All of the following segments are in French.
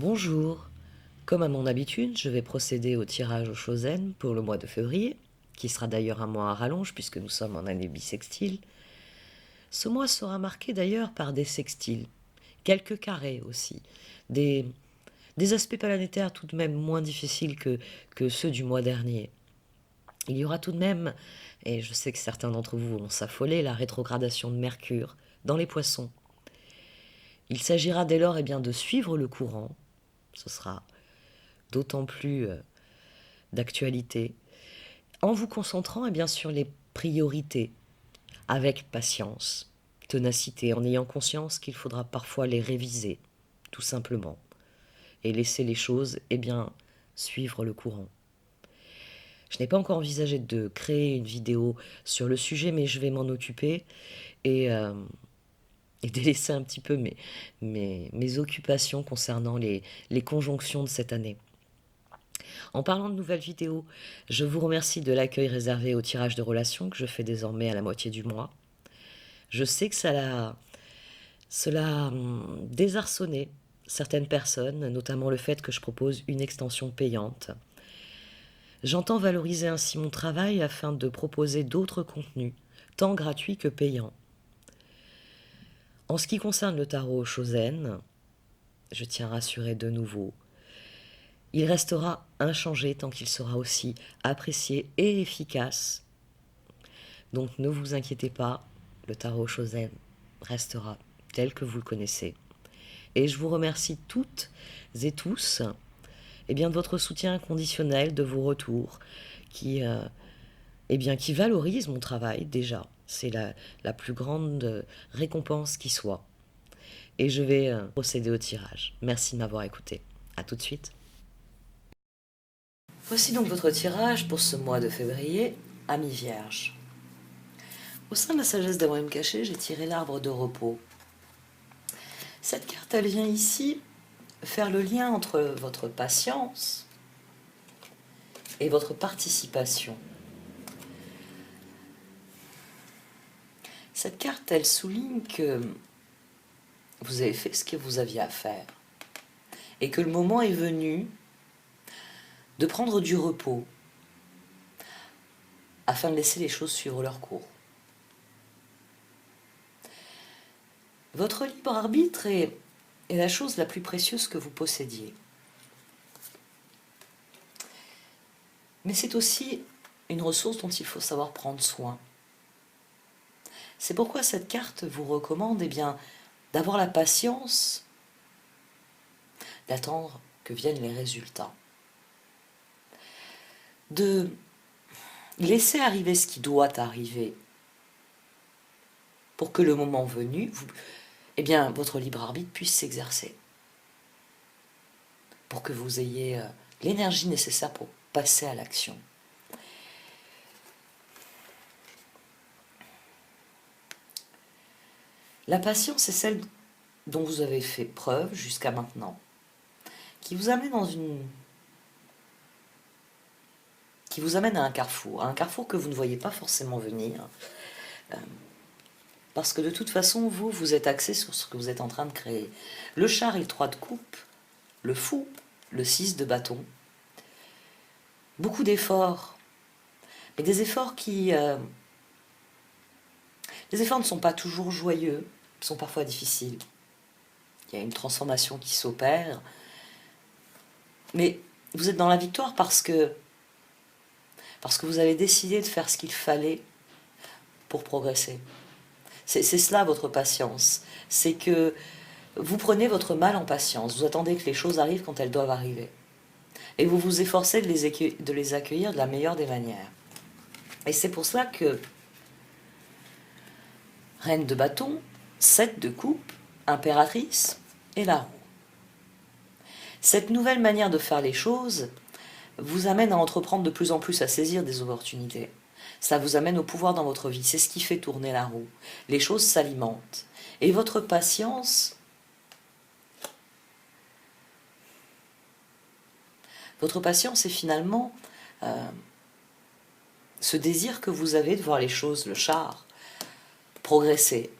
Bonjour, comme à mon habitude, je vais procéder au tirage au Chosen pour le mois de février, qui sera d'ailleurs un mois à rallonge puisque nous sommes en année bissextile. Ce mois sera marqué d'ailleurs par des sextiles, quelques carrés aussi, des, des aspects planétaires tout de même moins difficiles que ceux du mois dernier. Il y aura tout de même, et je sais que certains d'entre vous vont s'affoler, la rétrogradation de Mercure dans les poissons. Il s'agira dès lors bien, de suivre le courant, ce sera d'autant plus d'actualité, en vous concentrant bien, sur les priorités, avec patience, ténacité, en ayant conscience qu'il faudra parfois les réviser, tout simplement, et laisser les choses bien, suivre le courant. Je n'ai pas encore envisagé de créer une vidéo sur le sujet, mais je vais m'en occuper et délaisser un petit peu mes occupations concernant les conjonctions de cette année. En parlant de nouvelles vidéos, je vous remercie de l'accueil réservé au tirage de relations que je fais désormais à la moitié du mois. Je sais que cela a désarçonné certaines personnes, notamment le fait que je propose une extension payante. J'entends valoriser ainsi mon travail afin de proposer d'autres contenus, tant gratuits que payants. En ce qui concerne le tarot Chosen, je tiens à rassurer de nouveau, il restera inchangé tant qu'il sera aussi apprécié et efficace. Donc ne vous inquiétez pas, le tarot Chosen restera tel que vous le connaissez. Et je vous remercie toutes et tous de votre soutien inconditionnel, de vos retours, qui valorisent mon travail déjà. C'est la plus grande récompense qui soit. Et je vais procéder au tirage. Merci de m'avoir écouté. A tout de suite. Voici donc votre tirage pour ce mois de février, Amis Vierge. Au sein de la sagesse d'Abraham Caché, j'ai tiré l'arbre de repos. Cette carte, elle vient ici faire le lien entre votre patience et votre participation. Cette carte, elle souligne que vous avez fait ce que vous aviez à faire et que le moment est venu de prendre du repos afin de laisser les choses suivre leur cours. Votre libre arbitre est la chose la plus précieuse que vous possédiez. Mais c'est aussi une ressource dont il faut savoir prendre soin. C'est pourquoi cette carte vous recommande d'avoir la patience d'attendre que viennent les résultats. De laisser arriver ce qui doit arriver pour que le moment venu, votre libre arbitre puisse s'exercer. Pour que vous ayez l'énergie nécessaire pour passer à l'action. La patience est celle dont vous avez fait preuve jusqu'à maintenant, qui vous amène à un carrefour que vous ne voyez pas forcément venir, parce que de toute façon, vous êtes axé sur ce que vous êtes en train de créer. Le char et le 3 de coupe, le fou, le 6 de bâton, beaucoup d'efforts, mais des efforts les efforts ne sont pas toujours joyeux, sont parfois difficiles. Il y a une transformation qui s'opère, mais vous êtes dans la victoire parce que vous avez décidé de faire ce qu'il fallait pour progresser. C'est cela votre patience, c'est que vous prenez votre mal en patience, vous attendez que les choses arrivent quand elles doivent arriver. Et vous vous efforcez de les accueillir de la meilleure des manières. Et c'est pour cela que Reine de bâton, 7 de coupe, impératrice et la roue. Cette nouvelle manière de faire les choses vous amène à entreprendre de plus en plus, à saisir des opportunités. Ça vous amène au pouvoir dans votre vie. C'est ce qui fait tourner la roue. Les choses s'alimentent. Et votre patience, est finalement ce désir que vous avez de voir les choses, le char, progresser.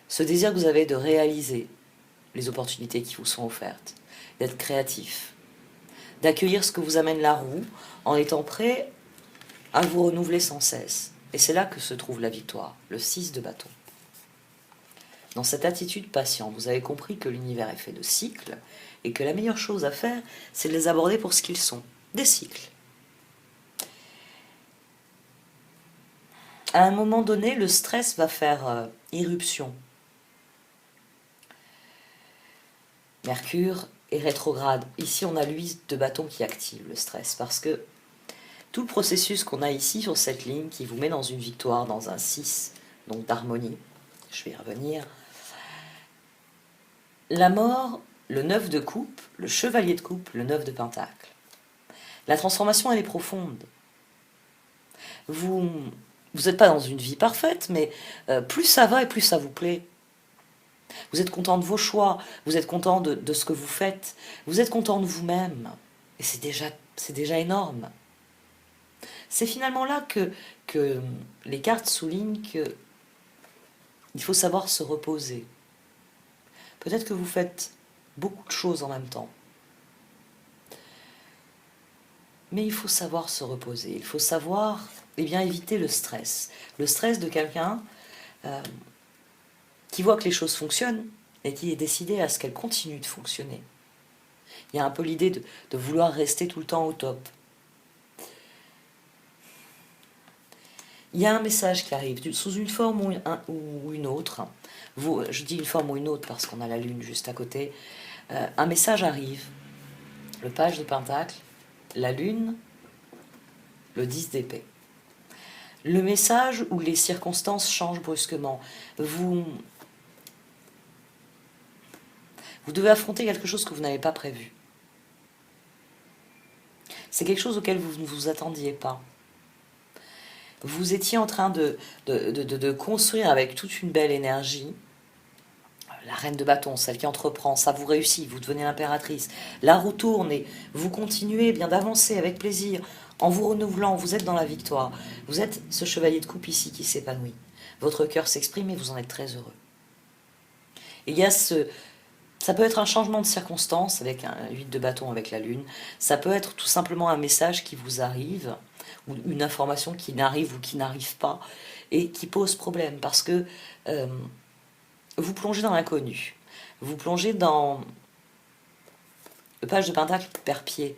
Ce désir que vous avez de réaliser les opportunités qui vous sont offertes. d'être créatif, d'accueillir ce que vous amène la roue en étant prêt à vous renouveler sans cesse. Et c'est là que se trouve la victoire, le 6 de bâton. Dans cette attitude patiente, vous avez compris que l'univers est fait de cycles et que la meilleure chose à faire, c'est de les aborder pour ce qu'ils sont, des cycles. À un moment donné, le stress va faire irruption. Mercure est rétrograde. Ici, on a l'huile de bâton qui active le stress parce que tout le processus qu'on a ici sur cette ligne qui vous met dans une victoire, dans un 6, donc d'harmonie, je vais y revenir. La mort, le 9 de coupe, le chevalier de coupe, le 9 de pentacle. La transformation, elle est profonde. Vous n'êtes pas dans une vie parfaite, mais plus ça va et plus ça vous plaît. Vous êtes content de vos choix, vous êtes content de ce que vous faites, vous êtes content de vous-même. Et c'est déjà énorme. C'est finalement là que les cartes soulignent qu'il faut savoir se reposer. Peut-être que vous faites beaucoup de choses en même temps. Mais il faut savoir se reposer, il faut savoir éviter le stress. Le stress de quelqu'un qui voit que les choses fonctionnent et qui est décidé à ce qu'elles continuent de fonctionner. Il y a un peu l'idée de vouloir rester tout le temps au top. Il y a un message qui arrive sous une forme ou une autre. Je dis une forme ou une autre parce qu'on a la lune juste à côté. Un message arrive. Le page de pentacle, la lune, le 10 d'épée. Le message où les circonstances changent brusquement. Vous devez affronter quelque chose que vous n'avez pas prévu. C'est quelque chose auquel vous ne vous attendiez pas. Vous étiez en train de construire avec toute une belle énergie. La reine de bâton, celle qui entreprend, ça vous réussit, vous devenez l'impératrice. La roue tourne et vous continuez bien d'avancer avec plaisir, en vous renouvelant, vous êtes dans la victoire. Vous êtes ce chevalier de coupe ici qui s'épanouit. Votre cœur s'exprime et vous en êtes très heureux. Et il y a ça peut être un changement de circonstance avec un 8 de bâton avec la lune. Ça peut être tout simplement un message qui vous arrive, ou une information qui n'arrive ou qui n'arrive pas, et qui pose problème, parce que vous plongez dans l'inconnu. Vous plongez dans... Le page de pentacle perd pied.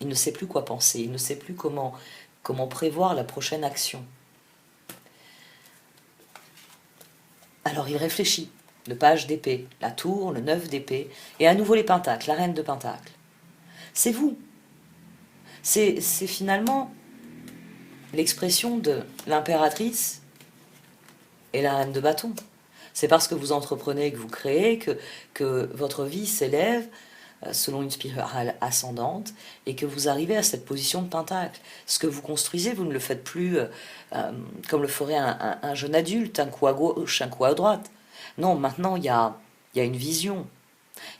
Il ne sait plus quoi penser, il ne sait plus comment prévoir la prochaine action. Alors il réfléchit. Le page d'épée, la tour, le 9 d'épée, et à nouveau les pentacles, la reine de pentacle. C'est vous. C'est finalement l'expression de l'impératrice et la reine de bâton. C'est parce que vous entreprenez, que vous créez, que votre vie s'élève selon une spirale ascendante et que vous arrivez à cette position de pentacle. Ce que vous construisez, vous ne le faites plus comme le ferait un jeune adulte, un coup à gauche, un coup à droite. Non, maintenant il y a une vision.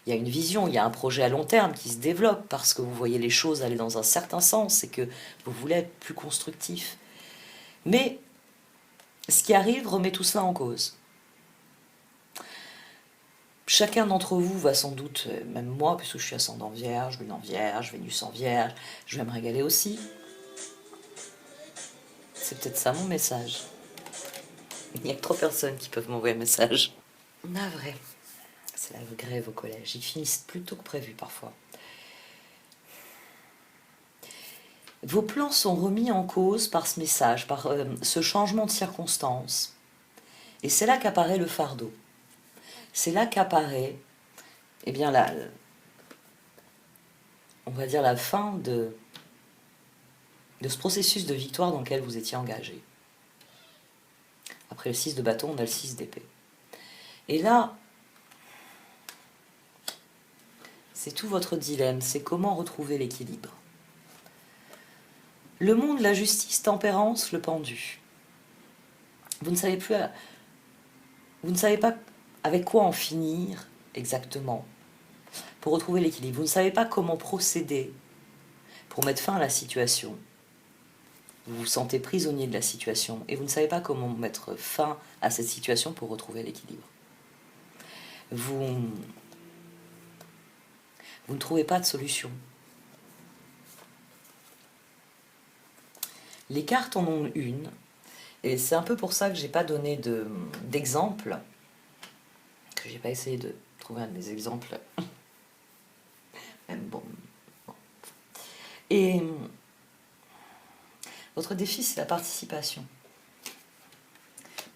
Il y a une vision, il y a un projet à long terme qui se développe parce que vous voyez les choses aller dans un certain sens et que vous voulez être plus constructif. Mais ce qui arrive remet tout cela en cause. Chacun d'entre vous va sans doute, même moi, puisque je suis ascendant vierge, lune en vierge, Vénus en vierge, je vais me régaler aussi. C'est peut-être ça mon message. Il n'y a que 3 personnes qui peuvent m'envoyer un message. Navré. C'est la grève au collège. Ils finissent plus tôt que prévu parfois. Vos plans sont remis en cause par ce message, par ce changement de circonstance. Et c'est là qu'apparaît le fardeau. C'est là qu'apparaît, eh bien, on va dire la fin de ce processus de victoire dans lequel vous étiez engagé. Après le 6 de bâton, on a le 6 d'épée. Et là, c'est tout votre dilemme, c'est comment retrouver l'équilibre. Le monde, la justice, tempérance, le pendu. Vous ne savez pas avec quoi en finir exactement pour retrouver l'équilibre. Vous ne savez pas comment procéder pour mettre fin à la situation. Vous vous sentez prisonnier de la situation et vous ne savez pas comment mettre fin à cette situation pour retrouver l'équilibre. Vous Vous ne trouvez pas de solution. Les cartes en ont une, et c'est un peu pour ça que j'ai pas donné d'exemple, que j'ai pas essayé de trouver un de mes exemples. Même bon. Et votre défi, c'est la participation.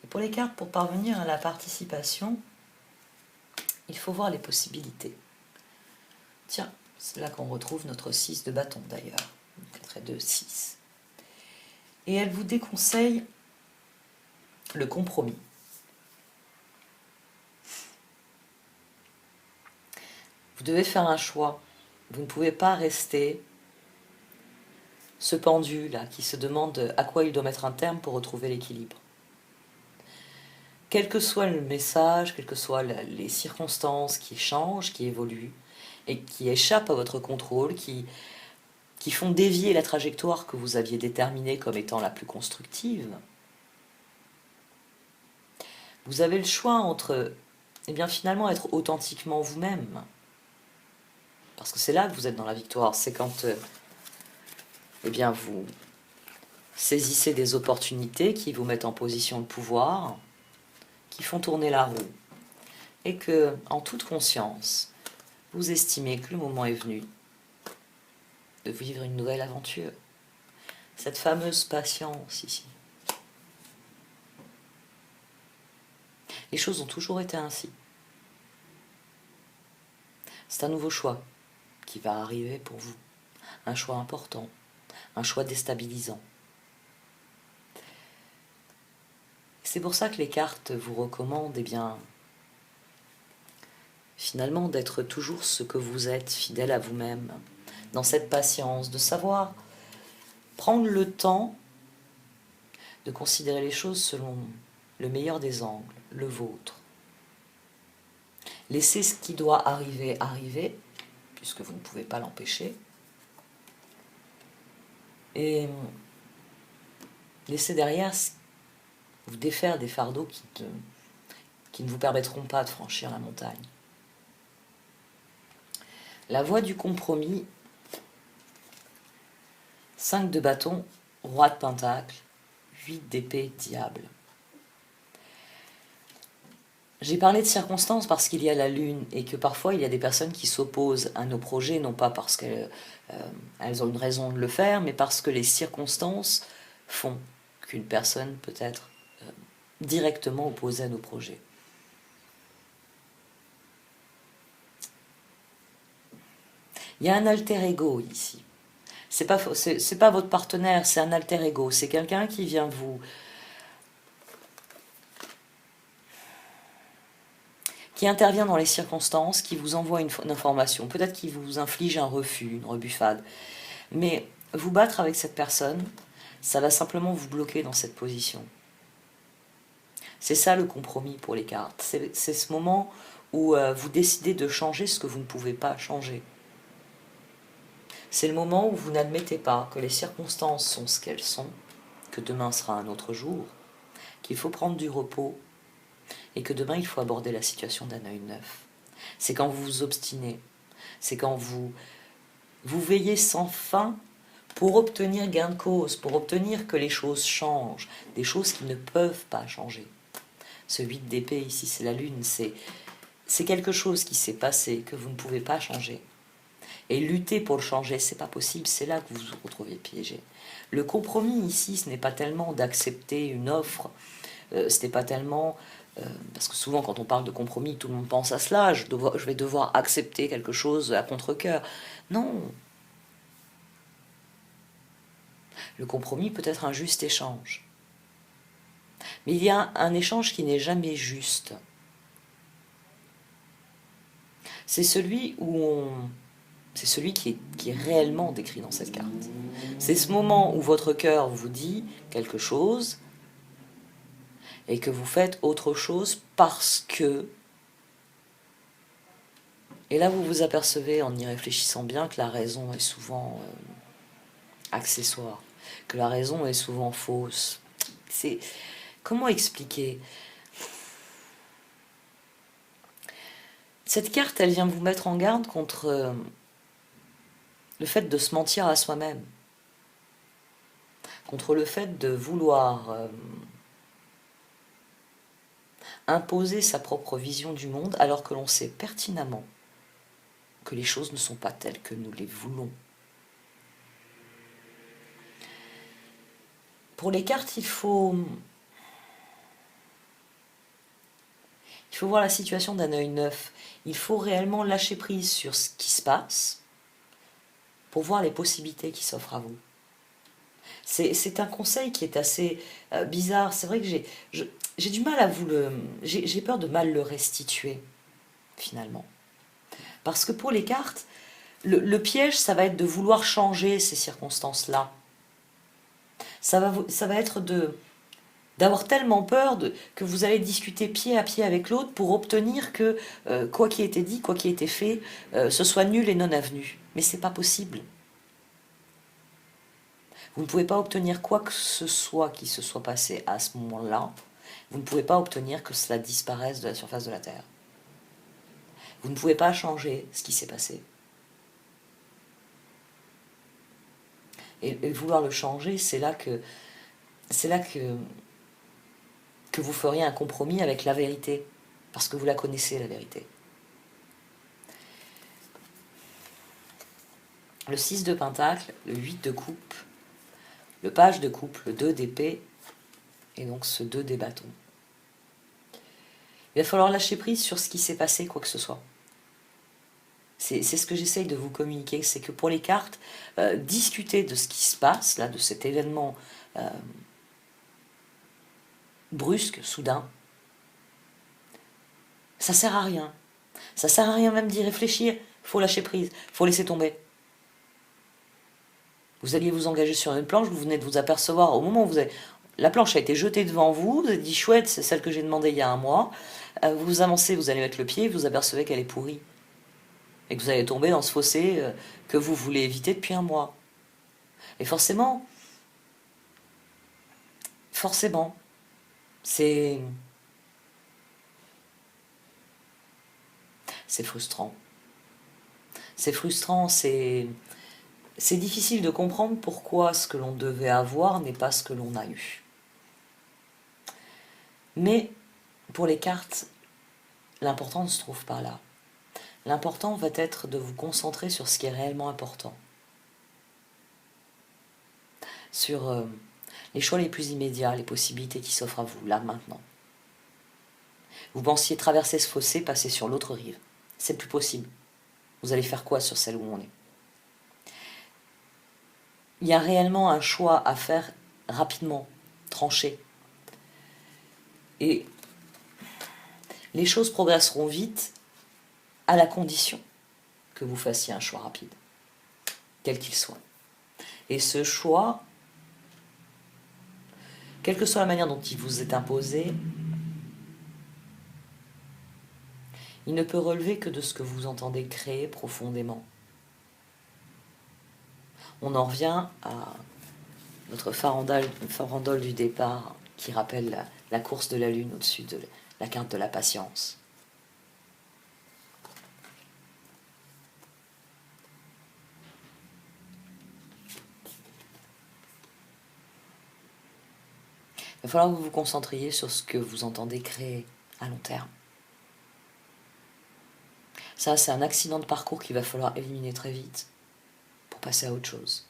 Et pour les cartes, pour parvenir à la participation, il faut voir les possibilités. Tiens, c'est là qu'on retrouve notre 6 de bâton d'ailleurs. 4 et 2, 6. Et elle vous déconseille le compromis. Vous devez faire un choix. Vous ne pouvez pas rester ce pendu là qui se demande à quoi il doit mettre un terme pour retrouver l'équilibre. Quel que soit le message, quelles que soient les circonstances qui changent, qui évoluent et qui échappent à votre contrôle, qui font dévier la trajectoire que vous aviez déterminée comme étant la plus constructive, vous avez le choix entre, finalement, être authentiquement vous-même. Parce que c'est là que vous êtes dans la victoire. C'est quand, vous saisissez des opportunités qui vous mettent en position de pouvoir, qui font tourner la roue. Et que, en toute conscience, vous estimez que le moment est venu de vivre une nouvelle aventure. Cette fameuse patience ici. Les choses ont toujours été ainsi. C'est un nouveau choix qui va arriver pour vous. Un choix important, un choix déstabilisant. C'est pour ça que les cartes vous recommandent, finalement, d'être toujours ce que vous êtes, fidèle à vous-même, dans cette patience, de savoir prendre le temps de considérer les choses selon le meilleur des angles, le vôtre. Laissez ce qui doit arriver, arriver, puisque vous ne pouvez pas l'empêcher. Et laissez derrière vous défaire des fardeaux qui ne vous permettront pas de franchir la montagne. La voie du compromis, 5 de bâton, roi de pentacle, 8 d'épée, diable. J'ai parlé de circonstances parce qu'il y a la lune et que parfois il y a des personnes qui s'opposent à nos projets, non pas parce qu'elles ont une raison de le faire, mais parce que les circonstances font qu'une personne peut être directement opposée à nos projets. Il y a un alter ego ici. C'est pas votre partenaire, c'est un alter ego. C'est quelqu'un qui vient qui intervient dans les circonstances, qui vous envoie une information. Peut-être qu'il vous inflige un refus, une rebuffade. Mais vous battre avec cette personne, ça va simplement vous bloquer dans cette position. C'est ça le compromis pour les cartes. C'est ce moment où vous décidez de changer ce que vous ne pouvez pas changer. C'est le moment où vous n'admettez pas que les circonstances sont ce qu'elles sont, que demain sera un autre jour, qu'il faut prendre du repos et que demain il faut aborder la situation d'un œil neuf. C'est quand vous vous obstinez, c'est quand vous veillez sans fin pour obtenir gain de cause, pour obtenir que les choses changent, des choses qui ne peuvent pas changer. Ce 8 d'épée ici, c'est la lune, c'est quelque chose qui s'est passé, que vous ne pouvez pas changer. Et lutter pour le changer, c'est pas possible, c'est là que vous vous retrouvez piégé. Le compromis ici, ce n'est pas tellement d'accepter une offre, ce n'est pas tellement... parce que souvent quand on parle de compromis, tout le monde pense à cela, je vais devoir accepter quelque chose à contre-cœur. Non. Le compromis peut être un juste échange. Mais il y a un échange qui n'est jamais juste. C'est celui qui est réellement décrit dans cette carte. C'est ce moment où votre cœur vous dit quelque chose et que vous faites autre chose parce que... Et là, vous vous apercevez, en y réfléchissant bien, que la raison est souvent accessoire, que la raison est souvent fausse. Comment expliquer ? Cette carte, elle vient vous mettre en garde contre le fait de se mentir à soi-même, contre le fait de vouloir imposer sa propre vision du monde alors que l'on sait pertinemment que les choses ne sont pas telles que nous les voulons. Pour les cartes, il faut voir la situation d'un œil neuf. Il faut réellement lâcher prise sur ce qui se passe pour voir les possibilités qui s'offrent à vous. C'est un conseil qui est assez bizarre. C'est vrai que j'ai du mal à vous le... J'ai peur de mal le restituer, finalement. Parce que pour les cartes, le piège, ça va être de vouloir changer ces circonstances-là. Ça va être d'avoir tellement peur que vous allez discuter pied à pied avec l'autre pour obtenir que quoi qui ait été dit, quoi qui ait été fait, ce soit nul et non avenu. Mais c'est pas possible. Vous ne pouvez pas obtenir quoi que ce soit qui se soit passé à ce moment-là. Vous ne pouvez pas obtenir que cela disparaisse de la surface de la Terre. Vous ne pouvez pas changer ce qui s'est passé. Et vouloir le changer, c'est là que vous feriez un compromis avec la vérité, parce que vous la connaissez, la vérité. Le 6 de Pentacle, le 8 de coupe, le page de coupe, le 2 d'épée, et donc ce 2 des bâtons. Il va falloir lâcher prise sur ce qui s'est passé, quoi que ce soit. C'est ce que j'essaye de vous communiquer, c'est que pour les cartes, discuter de ce qui se passe, là, de cet événement brusque, soudain, ça sert à rien. Ça sert à rien même d'y réfléchir. Il faut lâcher prise, il faut laisser tomber. Vous alliez vous engager sur une planche, vous venez de vous apercevoir, au moment où la planche a été jetée devant vous, vous avez dit chouette, c'est celle que j'ai demandée il y a un mois, vous avancez, vous allez mettre le pied, vous apercevez qu'elle est pourrie. Et que vous allez tomber dans ce fossé que vous voulez éviter depuis un mois. Et forcément, c'est frustrant. C'est frustrant, c'est difficile de comprendre pourquoi ce que l'on devait avoir n'est pas ce que l'on a eu. Mais pour les cartes, l'important ne se trouve pas là. L'important va être de vous concentrer sur ce qui est réellement important. Sur les choix les plus immédiats, les possibilités qui s'offrent à vous, là, maintenant. Vous pensiez traverser ce fossé, passer sur l'autre rive. C'est plus possible. Vous allez faire quoi sur celle où on est? Il y a réellement un choix à faire rapidement, tranché. Et les choses progresseront vite à la condition que vous fassiez un choix rapide, quel qu'il soit. Et ce choix, quelle que soit la manière dont il vous est imposé, il ne peut relever que de ce que vous entendez créer profondément. On en revient à notre farandole du départ qui rappelle la course de la lune au-dessus de la carte de la patience. Il va falloir que vous vous concentriez sur ce que vous entendez créer à long terme. Ça, c'est un accident de parcours qu'il va falloir éliminer très vite pour passer à autre chose.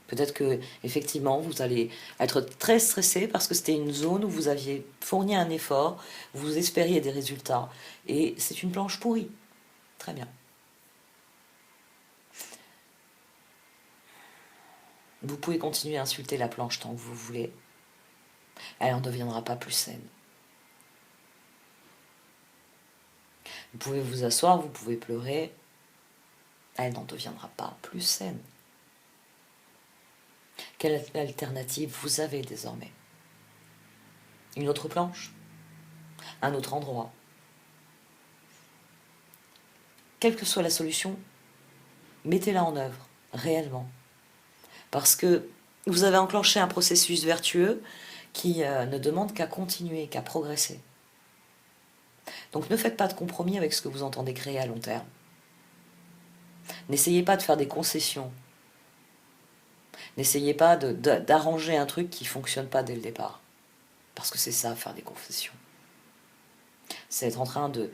Peut-être que effectivement vous allez être très stressé parce que c'était une zone où vous aviez fourni un effort, vous espériez des résultats, et c'est une planche pourrie. Très bien. Vous pouvez continuer à insulter la planche tant que vous voulez. Elle n'en deviendra pas plus saine. Vous pouvez vous asseoir, vous pouvez pleurer. Elle n'en deviendra pas plus saine. Quelle alternative vous avez désormais? Une autre planche? Un autre endroit? Quelle que soit la solution, mettez-la en œuvre, réellement. Parce que vous avez enclenché un processus vertueux qui ne demande qu'à continuer, qu'à progresser. Donc ne faites pas de compromis avec ce que vous entendez créer à long terme. N'essayez pas de faire des concessions. N'essayez pas d'arranger un truc qui ne fonctionne pas dès le départ. Parce que c'est ça, faire des concessions. C'est être en train de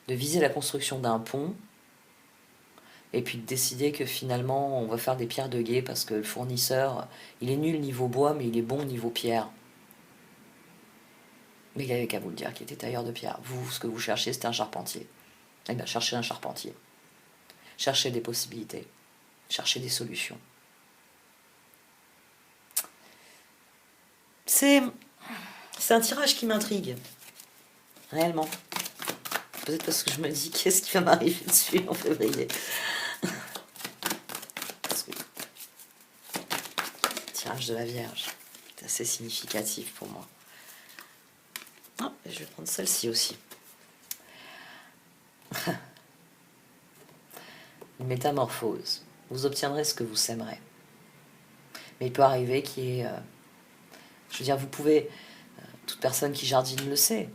viser la construction d'un pont et puis de décider que finalement on va faire des pierres de guet parce que le fournisseur, il est nul niveau bois mais il est bon niveau pierre. Mais il avait qu'à vous le dire qu'il était tailleur de pierre. Vous, ce que vous cherchez, c'est un charpentier. Eh bien, cherchez un charpentier. Cherchez des possibilités. Cherchez des solutions. C'est un tirage qui m'intrigue. Réellement. Peut-être parce que je me dis qu'est-ce qui va m'arriver dessus en février. Parce que le tirage de la Vierge, c'est assez significatif pour moi. Ah, je vais prendre celle-ci aussi. Une métamorphose. Vous obtiendrez ce que vous sèmerez. Mais il peut arriver qu'il y ait... je veux dire, vous pouvez... toute personne qui jardine le sait.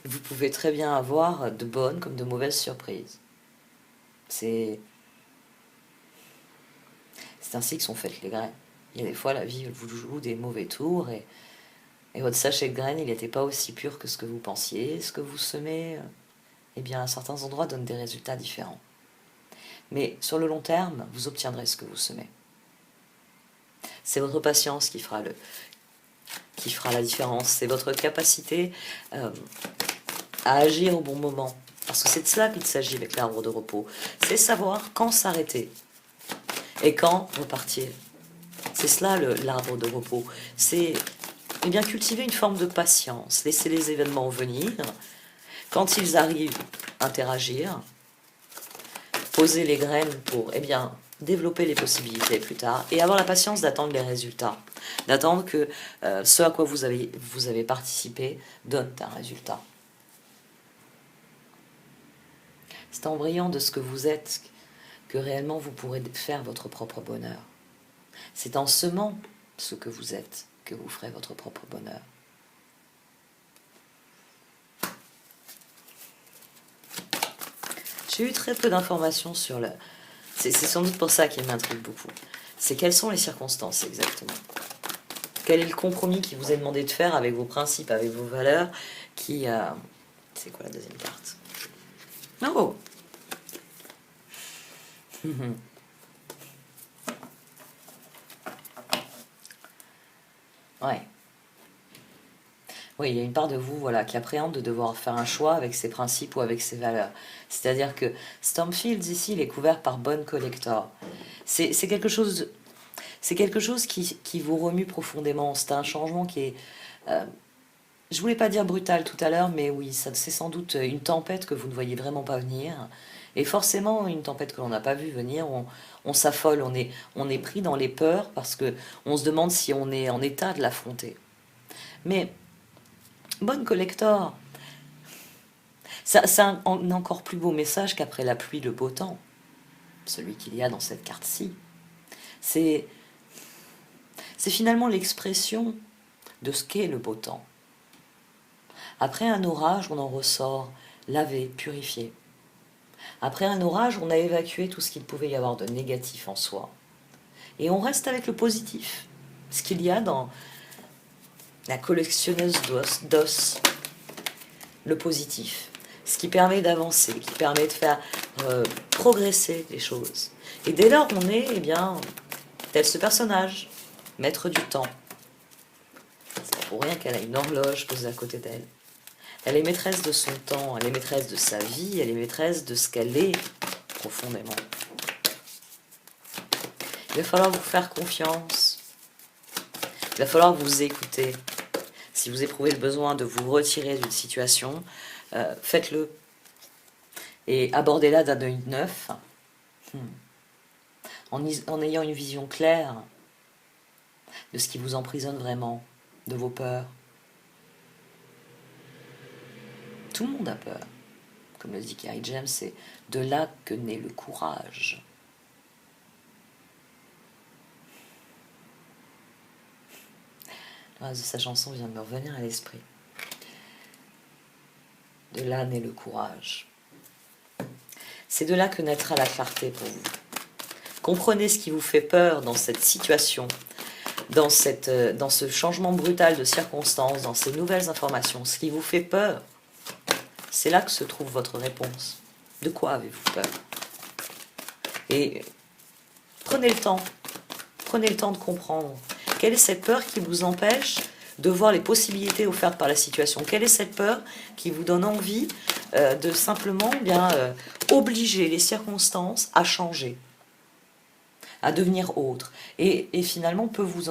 Vous pouvez très bien avoir de bonnes comme de mauvaises surprises. C'est ainsi que sont faites les graines. Il y a des fois, la vie vous joue des mauvais tours et votre sachet de graines, il n'était pas aussi pur que ce que vous pensiez. Ce que vous semez, eh bien, à certains endroits, donne des résultats différents. Mais sur le long terme, vous obtiendrez ce que vous semez. C'est votre patience qui fera la différence. C'est votre capacité à agir au bon moment. Parce que c'est de cela qu'il s'agit avec l'arbre de repos. C'est savoir quand s'arrêter et quand repartir. C'est cela l'arbre de repos. C'est bien cultiver une forme de patience. Laisser les événements venir. Quand ils arrivent, interagir. Poser les graines pour bien développer les possibilités plus tard. Et avoir la patience d'attendre les résultats. D'attendre que ce à quoi vous avez participé donne un résultat. C'est en brillant de ce que vous êtes que réellement vous pourrez faire votre propre bonheur. C'est en semant ce que vous êtes que vous ferez votre propre bonheur. J'ai eu très peu d'informations sur le... C'est sans doute pour ça qu'il m'intrigue beaucoup. C'est quelles sont les circonstances exactement. Quel est le compromis qui vous est demandé de faire avec vos principes, avec vos valeurs, qui... C'est quoi la deuxième carte? Oh. Ouais. Oui, il y a une part de vous voilà, qui appréhende de devoir faire un choix avec ses principes ou avec ses valeurs. C'est-à-dire que Stormfields, ici, il est couvert par Bone Collector. C'est quelque chose, qui vous remue profondément. C'est un changement qui est... je voulais pas dire brutal tout à l'heure, mais oui, c'est sans doute une tempête que vous ne voyez vraiment pas venir. Et forcément, une tempête que l'on n'a pas vu venir, on s'affole, on est pris dans les peurs parce que on se demande si on est en état de l'affronter. Mais Bone Collector, c'est un encore plus beau message qu'après la pluie, le beau temps. Celui qu'il y a dans cette carte-ci. C'est finalement l'expression de ce qu'est le beau temps. Après un orage, on en ressort lavé, purifié. Après un orage, on a évacué tout ce qu'il pouvait y avoir de négatif en soi. Et on reste avec le positif. Ce qu'il y a dans la collectionneuse d'os, le positif. Ce qui permet d'avancer, qui permet de faire progresser les choses. Et dès lors, on est, tel ce personnage, maître du temps. C'est pas pour rien qu'elle a une horloge posée à côté d'elle. Elle est maîtresse de son temps, elle est maîtresse de sa vie, elle est maîtresse de ce qu'elle est profondément. Il va falloir vous faire confiance. Il va falloir vous écouter. Si vous éprouvez le besoin de vous retirer d'une situation, faites-le. Et abordez-la d'un œil neuf, en ayant une vision claire de ce qui vous emprisonne vraiment, de vos peurs. Tout le monde a peur. Comme le dit Kerry James, c'est de là que naît le courage. Le reste de sa chanson vient de me revenir à l'esprit. de là naît le courage. C'est de là que naîtra la clarté pour vous. Comprenez ce qui vous fait peur dans cette situation, dans ce changement brutal de circonstances, dans ces nouvelles informations. Ce qui vous fait peur, c'est là que se trouve votre réponse. De quoi avez-vous peur? Et prenez le temps de comprendre. Quelle est cette peur qui vous empêche de voir les possibilités offertes par la situation? Quelle est cette peur qui vous donne envie de simplement obliger les circonstances à changer, à devenir autre, et finalement peut vous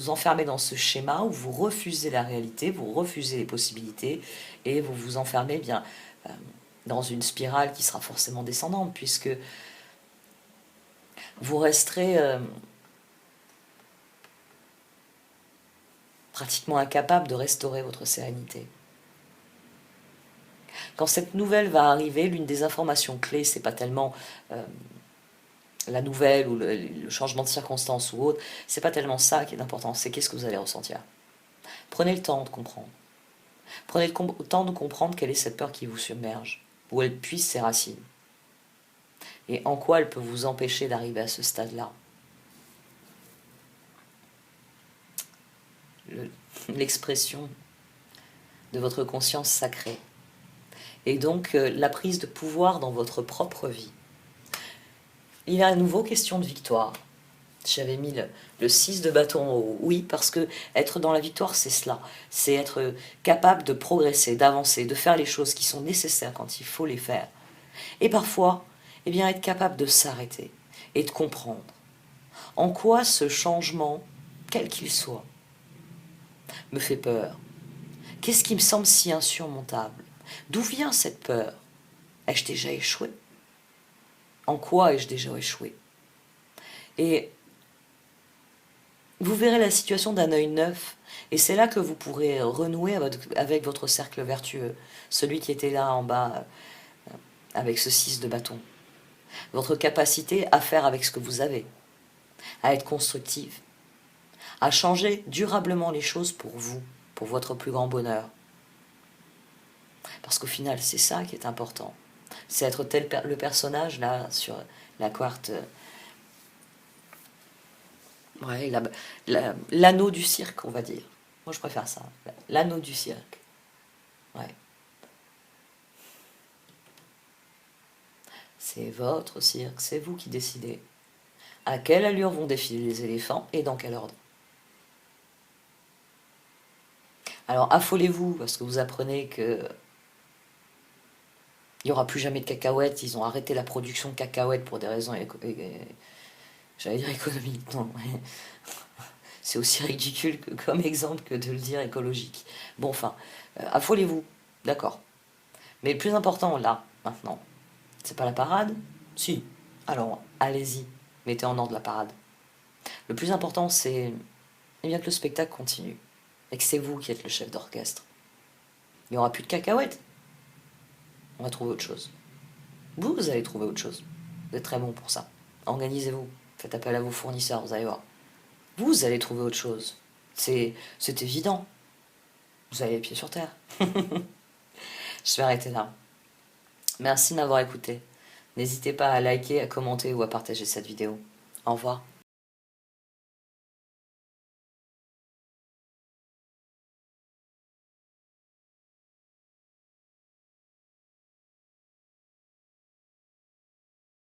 enfermer dans ce schéma où vous refusez la réalité, vous refusez les possibilités, et vous vous enfermez dans une spirale qui sera forcément descendante, puisque vous resterez pratiquement incapable de restaurer votre sérénité. Quand cette nouvelle va arriver, l'une des informations clés, c'est pas tellement la nouvelle ou le changement de circonstance ou autre, c'est pas tellement ça qui est important, c'est qu'est-ce que vous allez ressentir. Prenez le temps de comprendre. Prenez le temps de comprendre quelle est cette peur qui vous submerge, où elle puise ses racines, et en quoi elle peut vous empêcher d'arriver à ce stade-là. L'expression de votre conscience sacrée. Et donc la prise de pouvoir dans votre propre vie. Il est à nouveau question de victoire. J'avais mis le 6 de bâton en haut. Oui, parce que être dans la victoire, c'est cela. C'est être capable de progresser, d'avancer, de faire les choses qui sont nécessaires quand il faut les faire. Et parfois, être capable de s'arrêter et de comprendre en quoi ce changement, quel qu'il soit, me fait peur. Qu'est-ce qui me semble si insurmontable? D'où vient cette peur? Ai-je déjà échoué? En quoi ai-je déjà échoué? Et vous verrez la situation d'un œil neuf, et c'est là que vous pourrez renouer avec votre cercle vertueux, celui qui était là en bas avec ce 6 de bâton. Votre capacité à faire avec ce que vous avez, à être constructive, à changer durablement les choses pour vous, pour votre plus grand bonheur. Parce qu'au final, c'est ça qui est important. C'est être le personnage là sur la carte. Ouais, l'anneau du cirque, on va dire. Moi, je préfère ça. L'anneau du cirque. Ouais. C'est votre cirque, c'est vous qui décidez. À quelle allure vont défiler les éléphants et dans quel ordre? Alors, affolez-vous parce que vous apprenez que il n'y aura plus jamais de cacahuètes. Ils ont arrêté la production de cacahuètes pour des raisons, j'allais dire économiques, non. C'est aussi ridicule comme exemple que de le dire écologique. Bon, enfin, affolez-vous, d'accord. Mais le plus important, là, maintenant, c'est pas la parade? Si. Alors, allez-y, mettez en ordre la parade. Le plus important, c'est que le spectacle continue. Et que c'est vous qui êtes le chef d'orchestre. Il n'y aura plus de cacahuètes. On va trouver autre chose. Vous allez trouver autre chose. Vous êtes très bon pour ça. Organisez-vous. Faites appel à vos fournisseurs, vous allez voir. Vous allez trouver autre chose. C'est évident. Vous avez les pieds sur terre. Je vais arrêter là. Merci de m'avoir écouté. N'hésitez pas à liker, à commenter ou à partager cette vidéo. Au revoir.